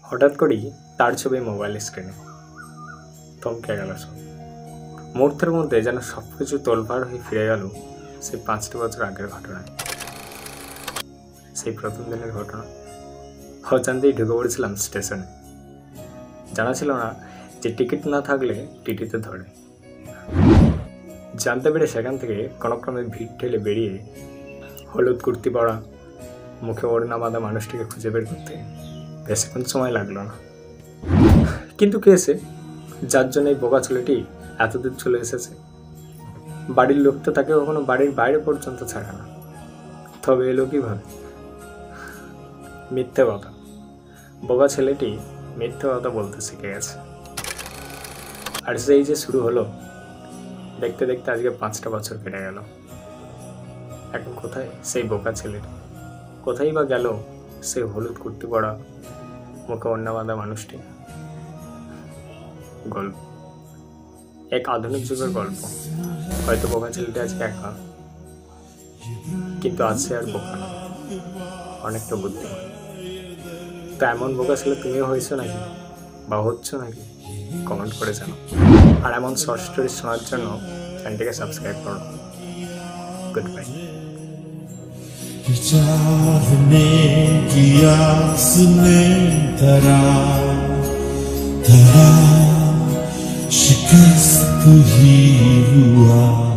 হঠাৎ করেই তার ছবি মোবাইল স্ক্রিনে। থমকে গেল সব। মুহূর্তের মধ্যে যেন সব কিছু তোলপাড় হয়ে ফিরে গেল সেই 5টি বছর আগের ঘটনায়। সেই প্রথম দিনের ঘটনা। অজান্তেই ঢুকে পড়েছিলাম স্টেশনে। জানা ছিল না যে টিকিট না থাকলে টিটিতে ধরে। জানতে পেরে সেখান থেকে কোনোক্রমে ভিড় ঠেলে বেরিয়ে হলুদ কুর্তি পরা, মুখে ওড়না বাঁধা মানুষটিকে খুঁজে বের করতে বেশিক্ষণ সময় লাগলো না। কিন্তু কে সে, যার জন্য এই বোকা ছেলেটি এতদূর চলে এসেছে? বাড়ির লোক তো তাকে কখনো বাড়ির বাইরে পর্যন্ত ছাড়ে না। তবে এলো কিভাবে? মিথ্যে কথা। বোকা ছেলেটি মিথ্যে কথা বলতে শিখে গেছে। আর সেই যে শুরু হলো, দেখতে দেখতে আজকে 5টা বছর কেটে গেল। এখন কোথায় সেই বোকা ছেলেটি? কোথায় বা গেল সেই হলুদ কুর্তি পরা, মুখে ওড়না বাঁধা মানুষটি? গল্প, এক আধুনিক যুগের গল্প। হয়তো বোকা ছেলেটি আজকে একা, কিন্তু আজ সে আর বোকা না, অনেকটা বুদ্ধিমান। তো এমন বোকা ছেলে তুমিও হয়েছো নাকি, বা হচ্ছ নাকি? কমেন্ট করে জানাও। আর এমন শর্ট স্টোরি শোনার জন্য চ্যানেলটিকে সাবস্ক্রাইব করো। Good bye. जाने की आस ने धरा शिकस्त ही हुआ।